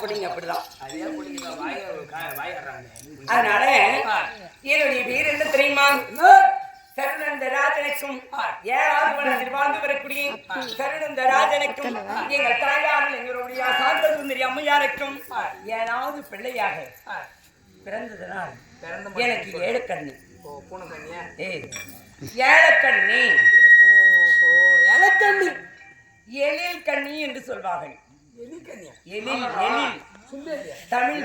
பிள்ளைங்க அப்படிதான். அதனால என்னுடைய பேர் என்ன தெரியுமா? சரணந்த ராஜனுக்கும் ஏழாவது வனத்தில் வாழ்ந்து வரக்கூடிய சரணந்த ராஜனுக்கும் எங்கள் தாயாரில் எங்களுடைய சாந்த சுந்தரி அம்மையாருக்கும் ஏழாவது பிள்ளையாக பிறந்ததனால் எனக்கு ஏழுக்கண்ணி. ஏழக்கண்ணி எழில் கண்ணி என்று சொல்வார்கள். எழில் எழில் தமிழ்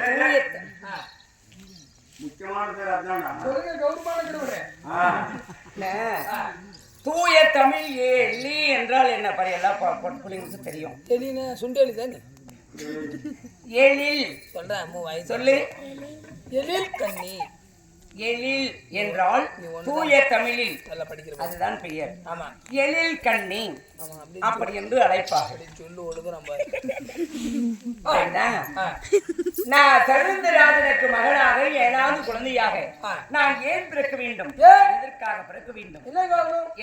தூய தமிழ் எலி என்றால் என்ன பாரு, எல்லா பிள்ளைங்களுக்கு தெரியும். சுண்டேலி தானே எழில் சொல்றேன், சொல்லு. எழில் கண்ணி. எழில் என்றால் தூய தமிழில் அதுதான் பெயர். ஆமா, எழில் கண்ணி அப்படி என்று அழைப்பார்கள். சொல்லு ஒழுங்குறோம். நான் சரவிந்தராஜனுக்கு மகனாக ஏழாவது குழந்தையாக நான் ஏன் பிறக்க வேண்டும்? எதற்காக பிறக்க வேண்டும்?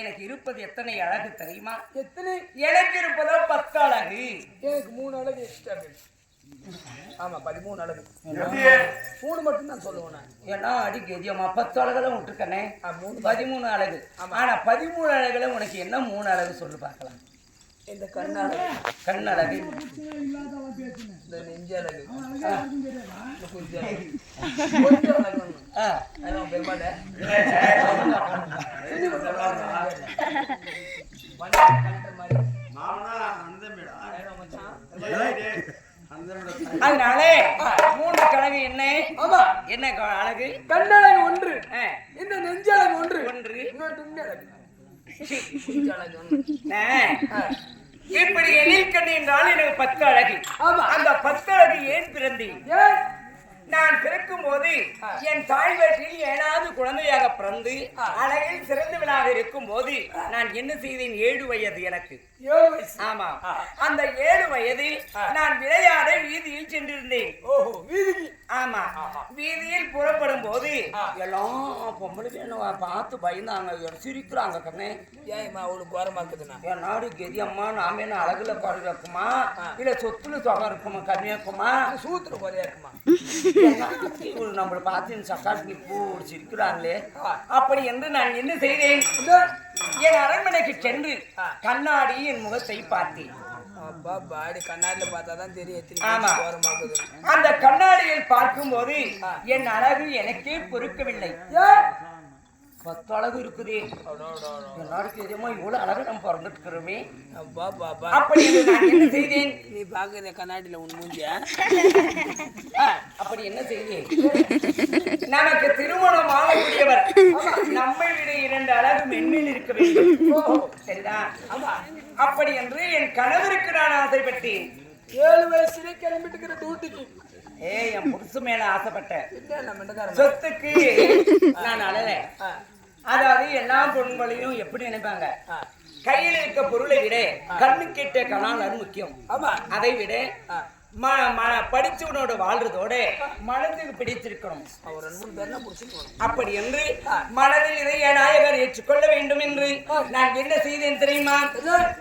எனக்கு இருப்பது எத்தனை அழகு தெரியுமா? எத்தனை? எனக்கு இருப்பதோ 10 அழகு. எனக்கு 3 அழகு எக்ஸ்ட்ரா. ஆமா, 13 அழகு. 3 மட்டும் தான் சொல்லுவேன். ஏன்னா அடிக்கு எதியமா 10 அழகுல விட்டுருக்கனே. 13 அழகு. ஆனா 13 அழகுல உனக்கு என்ன 3 அழகு சொல்லு பார்க்கலாம். இந்த கண்ணழகு, கண்ணழகு, இந்த நெஞ்சழகு, அதனாலே 3 கழகு என்ன? என்ன அழகு? கண்ணழகு 1, இந்த நெஞ்சழகு 1, இப்படி எழில் கண்ணி என்றால் எனக்கு 10 அழகு. அந்த 10 அழகு ஏன் பிறந்தேன்? நான் பிறக்கும் போது என் தாய் வயிற்றில் 7வது குழந்தையாக பிறந்து அழகில் சிறந்தவனாக இருக்கும் போது நான் என்ன செய்தேன்? 7 வயது எனக்கு. 7 வயசு. ஆமா, அந்த 7 வயதில் நான் விளையாட வீதியில் சென்றிருந்தேன். ஓஹோ, வீதிக்கு? ஆமா, வீதியில் புறப்படும் போது எல்லாம் பொம்பளைங்க பார்த்து பயந்தாங்க, சிரிக்கிறாங்க. கண்ணே ஏன் அவளுக்கு கோரமாக்குதுண்ணா? என் நாடு கெதியம்மா, நாம என்ன அழகுல குறை இருக்குமா இல்ல சொத்துல சொகம் இருக்குமா கம்மியாக்குமா சூத்துல குறையா இருக்குமா? நம்மளை பார்த்து சக்காத்தி பூ சிரிக்கிறாங்களே. அப்படி என்று நான் என்ன செய்தேன்? என் அரண்மனைக்கு சென்று கண்ணாடி என் முகத்தை பார்த்தேன். கண்ணாடியில பார்த்தாதான் தெரியும். அந்த கண்ணாடியில் பார்க்கும் போது என் அழகு எனக்கே பொறுக்கவில்லை. 10 அழகு இருக்குது. எல்லாருக்கும் எதுமா இவ்வளவு அழகு நம்ம பிறந்துட்டு இருக்கிறோமே. அப்படி நான் என்ன செய்தேன்? நீ பாக்குற கண்ணாடியில உன் மூஞ்சிய. அப்படி என்ன செய்தேன்? நமக்கு திருமணம் ஆகக்கூடியவர் நம்மை விட 2 அழகு மென்மேல் இருக்க வேண்டும். சரிதான்? அப்படி என்று என் கணவருக்கு நான் ஆசைப்பட்டேன். 7 வயசுல கிளம்பிட்டு டூட்டிக்கு. என் புருஷ மேல ஆசைப்பட்டேன். சொத்துக்கு நான் அழல. அதாவது எல்லா பொருள்களையும் எப்படி நினைப்பாங்க? கையில் இருக்க பொருளை விட கண்ணு கேட்ட கணால் முக்கியம். அதை விட படிச்சவனோட வாழ்றதோட மனதுக்கு பிடித்திருக்கணும். அப்படி என்று மனதில் இதை நாயகர் ஏற்றுக்கொள்ள வேண்டும் என்று நான் என்ன செய்தேன் தெரியுமா?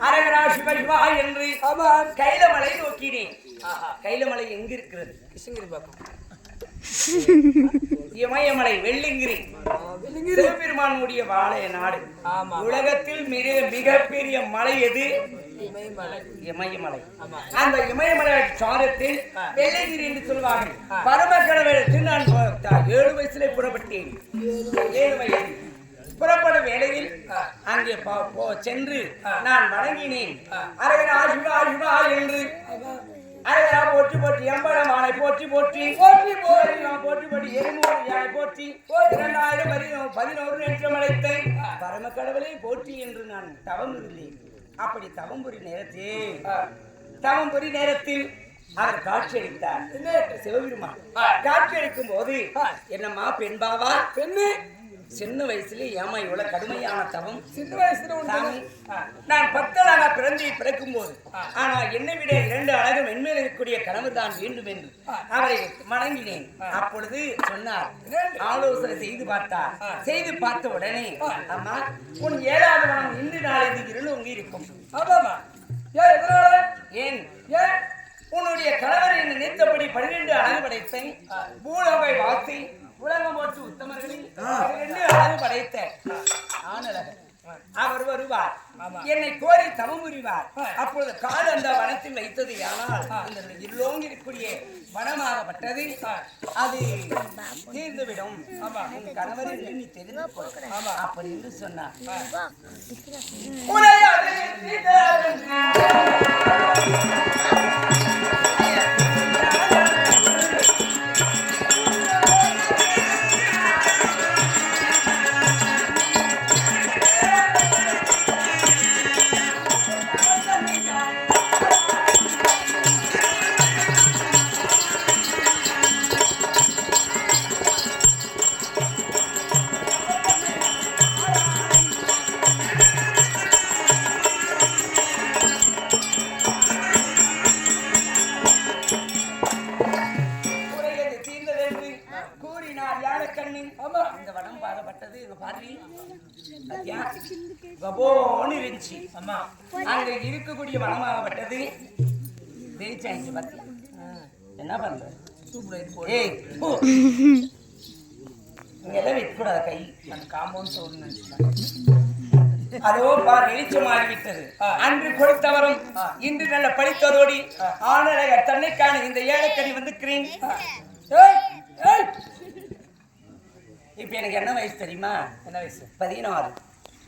அரகரா சிவா என்று கைலமலை நோக்கினேன். கைலமலை எங்க இருக்கிறது? கிருஷ்ணகிரி பக்கம். இமயமலை, வெள்ளிங்கிரி, சிவபெருமானுடைய வாழைய நாடு. உலகத்தில் மிகப்பெரிய மலை எது? இமயமலை. அந்த இமயமலை சாரத்தில் வெள்ளிங்கிரி என்று சொல்வார்கள். பரமக்கடவுளுக்கு நான் 7 வயசுல புறப்பட்டேன். 7 வயது புறப்படும் வேளையில் அங்கே சென்று நான் வணங்கினேன். அரகரா சிவா சிவா என்று அழகா போற்றி போற்றி எம்பளமானை போற்றி போற்றி போற்றி போற்றி போற்றி போற்றி எருமூர் யானை போற்றி 2011 நேற்றம் அழைத்தேன். பரம கடவுளை போற்றி என்று நான் தவம் இருந்தேன். அப்படி தவம்புரி நேரத்தில் அவர் காட்சி அளித்தார். சிவபெருமான் காட்சி அளிக்கும் போது என்னம்மா பெண்பாவா? பெண்ணு சின்ன வயசுல ஏமா இவ்வளவு கடுமையான தவம்? சின்ன வயசுல நான் 10 அழகா பிறக்கும் போது ஆனா என்னை விட 2 அழகு மென்மேல் இருக்கக்கூடிய கணவர் தான் வேண்டும் என்று அவரை வணங்கினேன். அப்பொழுது சொன்னார், ஆலோசனை செய்து பார்த்தார். செய்து பார்த்த உடனே அம்மா உன் 7வது மனம் இன்று நாளைக்கு இருளோங்கி இருக்கும். ஆமாமா. ஏன் உன்னுடைய கணவர் என்னை நினைத்தபடி 12 அழகு படைத்தேன். பூலோகை வாசி உலகம் போட்டு உத்தமர்களில் 12 அழகு படைத்தேன். ஆனழகன் அவர் வருவார், என்னை கோரி தவம் புரிவார். அப்பொழுது கால் அந்த வனத்தில் வைத்தது. ஆனால் இந்த இருளோங்கி இருக்கக்கூடிய வனமாகப்பட்டது அது தீர்ந்துவிடும். உன் கணவர் என்று நீ தெரிந்து கொள் அப்படி என்று சொன்னார். இந்த வனம் பாடப்பட்டது. இருந்துச்சு. அங்க இருக்கக்கூடிய வனமாகப்பட்டது. என்ன பண்ற? இங்கெல்லாம் வைக்கக்கூடாது. கை காம்பவுண்ட் சொல்லணும். அதோ பார் வெளிச்சமாகிவிட்டது. அன்று கொடுத்தவரும் இன்று நல்ல படித்ததோடி ஆனழக தன்னைக்கான இந்த ஏழைக்கடி வந்துக்கிறேன். இப்ப எனக்கு என்ன வயசு தெரியுமா? என்ன வயசு? 16.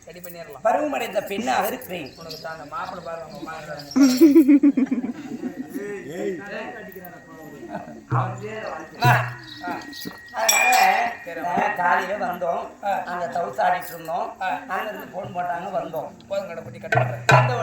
ரெடி பண்ணிடலாம். பருவமடைந்த பெண்ணாக இருக்கிறேன். உனக்கு அந்த மாப்பிள்ளை பாருங்க. அதனால காலையில வந்தோம். அங்க தவுசாடிட்டு இருந்தோம். அங்க இருந்து போன் போட்டாங்க. வந்தோம். போதும் கடை கட்ட